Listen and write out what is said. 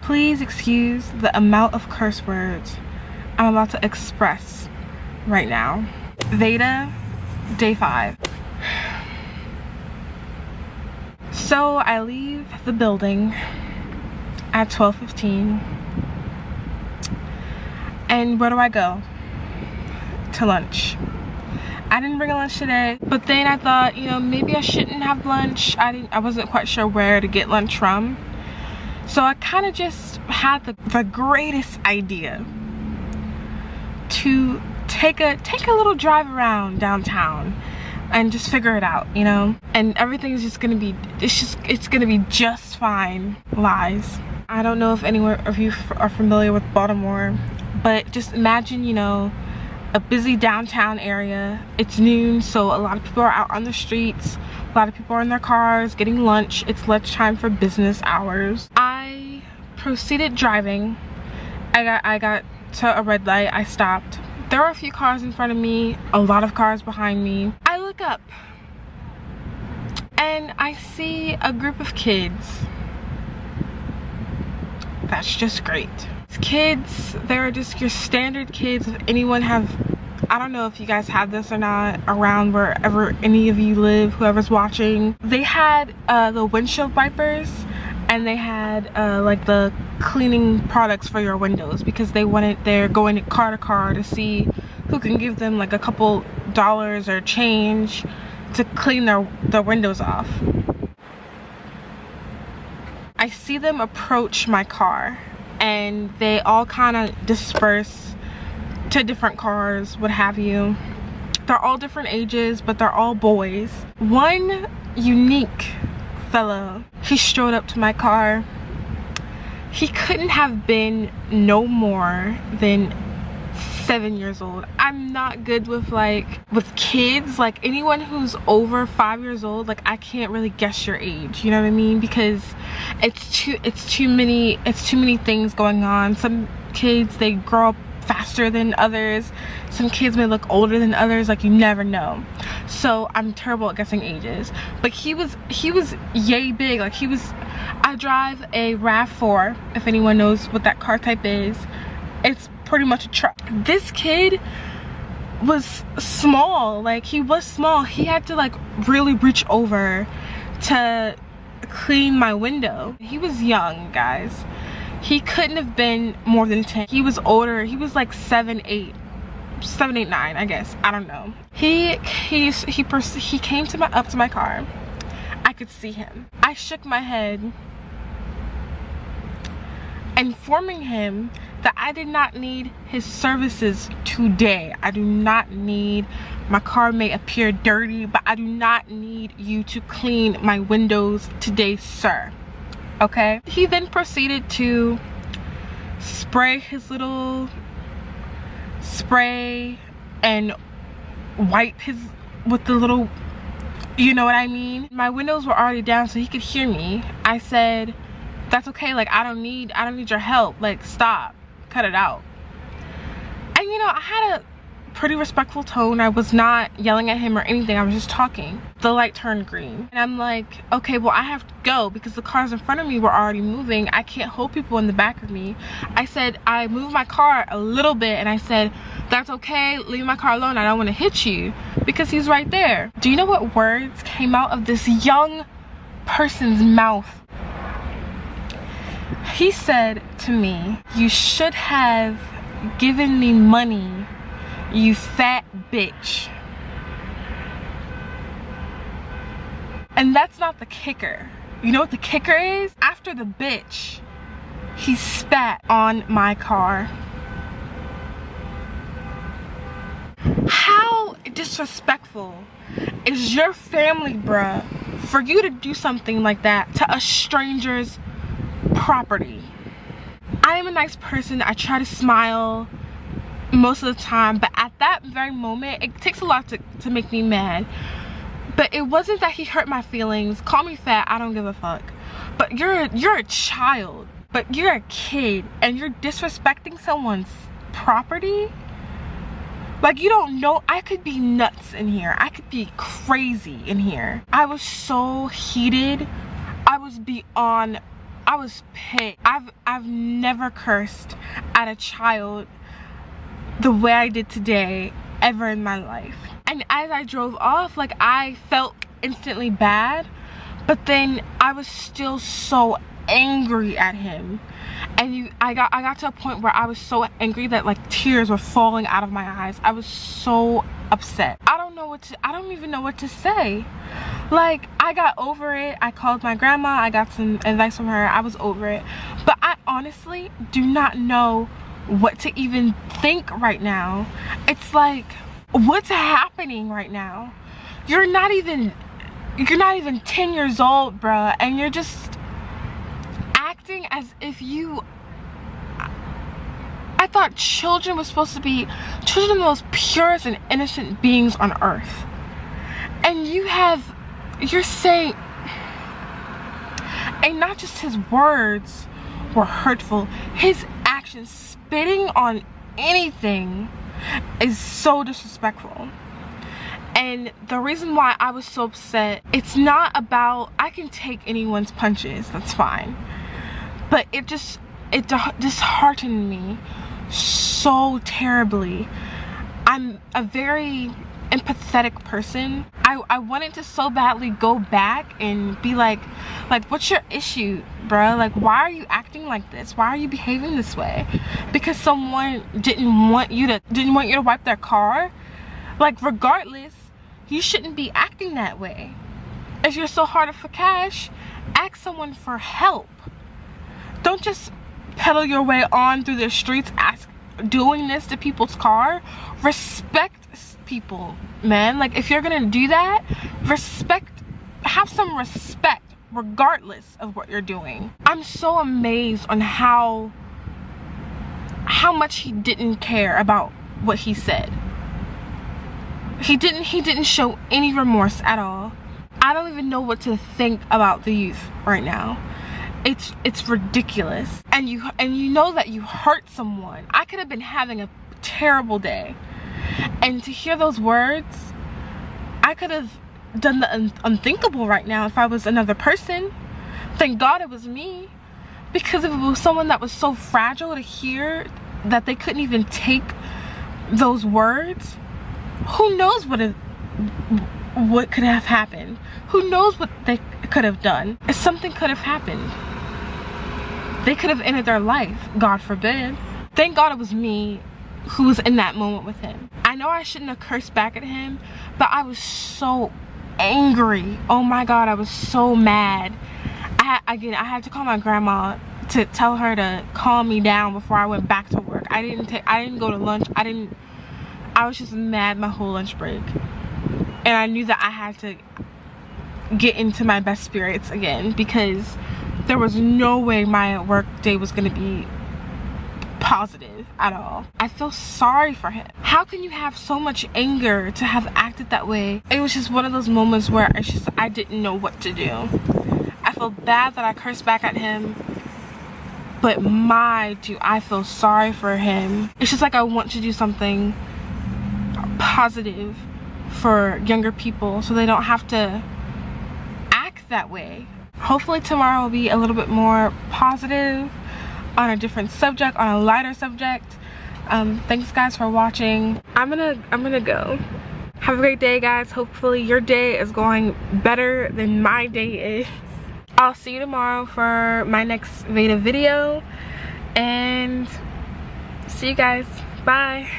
Please excuse the amount of curse words I'm about to express right now. Veda Day 5. So I leave the building at 12:15, and where do I go? To lunch. I didn't bring a lunch today, but then I thought, you know, maybe I shouldn't have lunch. I wasn't quite sure where to get lunch from, so I kind of just had the greatest idea to take a little drive around downtown and just figure it out, you know, and everything's just gonna be, it's gonna be just fine. Lies. I don't know if anyone of you are familiar with Baltimore, but just imagine, you know, a busy downtown area. It's noon, so a lot of people are out on the streets, a lot of people are in their cars getting lunch. It's lunchtime for business hours. I proceeded driving. I got to a red light. I stopped. There were a few cars in front of me, a lot of cars behind me. I look up and I see a group of kids. That's just great. Kids, they're just your standard kids. If anyone have, I don't know if you guys have this or not around wherever any of you live, whoever's watching, they had the windshield wipers, and they had like the cleaning products for your windows, because they're going car to car to see who can give them like a couple dollars or change to clean their windows off. I see them approach my car, and they all kind of disperse to different cars, what have you. They're all different ages, but they're all boys. One unique fellow, he strode up to my car. He couldn't have been no more than 7 years old. I'm not good with kids. Like anyone who's over 5 years old, like I can't really guess your age, you know what I mean? Because it's too many things going on. Some kids, they grow up faster than others. Some kids may look older than others, like you never know. So I'm terrible at guessing ages. But he was yay big. Like I drive a RAV4, if anyone knows what that car type is. It's pretty much a truck. This kid was small. Like he was small. He had to like really reach over to clean my window. He was young, guys. He couldn't have been more than 10. He was older. He was like 7, 8, 9, I guess. I don't know. He came up to my car. I could see him. I shook my head, informing him that I did not need his services today. I do not need, my car may appear dirty, but I do not need you to clean my windows today, sir. Okay? He then proceeded to spray his little spray and wipe with the little, you know what I mean? My windows were already down so he could hear me. I said, that's okay, like I don't need your help, like stop, cut it out. And you know, I had a pretty respectful tone. I was not yelling at him or anything. I was just talking. The light turned green and I'm like, okay, well I have to go because the cars in front of me were already moving. I can't hold people in the back of me. I said, I moved my car a little bit and I said, that's okay, leave my car alone, I don't want to hit you, because he's right there. Do you know what words came out of this young person's mouth? He said to me, you should have given me money, you fat bitch. And that's not the kicker. You know what the kicker is? After the bitch, he spat on my car. How disrespectful is your family, bruh, for you to do something like that to a stranger's property? I am a nice person. I try to smile most of the time, but at that very moment it takes a lot to make me mad. But it wasn't that he hurt my feelings. Call me fat, I don't give a fuck. But you're a child, but you're a kid and you're disrespecting someone's property. Like, you don't know, I could be nuts in here. I could be crazy in here. I was so heated. I I was pissed. I've never cursed at a child the way I did today ever in my life. And as I drove off, like, I felt instantly bad, but then I was still so angry at him. And I got to a point where I was so angry that like tears were falling out of my eyes. I was so upset. I don't even know what to say. Like, I got over it. I called my grandma. I got some advice from her. I was over it. But I honestly do not know what to even think right now. It's like, what's happening right now? You're not even 10 years old, bruh, and you're just acting as if you... I thought children were supposed to be children, the most purest and innocent beings on earth. And you're saying, and not just his words were hurtful, his actions, spitting on anything, is so disrespectful. And the reason why I was so upset, it's not about, I can take anyone's punches, that's fine, but it disheartened me so terribly. I'm a very empathetic person. I wanted to so badly go back and be like, what's your issue, bruh? Like, why are you acting like this? Why are you behaving this way? Because someone didn't want you to wipe their car? Like, regardless, you shouldn't be acting that way. If you're so hard for cash, ask someone for help. Don't just pedal your way on through the streets doing this to people's car. Respect people, man. Like, if you're gonna do that, have some respect regardless of what you're doing. I'm so amazed on how much he didn't care about what he said. He didn't show any remorse at all. I don't even know what to think about the youth right now. It's ridiculous. And you know that you hurt someone. I could have been having a terrible day, and to hear those words, I could have done the unthinkable right now if I was another person. Thank God it was me, because if it was someone that was so fragile to hear that they couldn't even take those words, who knows what could have happened? Who knows what they could have done? If something could have happened, they could have ended their life, God forbid. Thank God it was me who was in that moment with him. I know I shouldn't have cursed back at him, but I was so angry. Oh my God, I was so mad. I had to call my grandma to tell her to calm me down before I went back to work. I didn't go to lunch. I was just mad my whole lunch break. And I knew that I had to get into my best spirits again, because there was no way my work day was gonna be positive at all. I feel sorry for him. How can you have so much anger to have acted that way? It was just one of those moments where I didn't know what to do. I feel bad that I cursed back at him, but do I feel sorry for him. It's just like I want to do something positive for younger people so they don't have to act that way. Hopefully tomorrow will be a little bit more positive, on a different subject, on a lighter subject. Thanks guys for watching. I'm gonna go. Have a great day, guys. Hopefully your day is going better than my day is. I'll see you tomorrow for my next Veda video, and see you guys. Bye.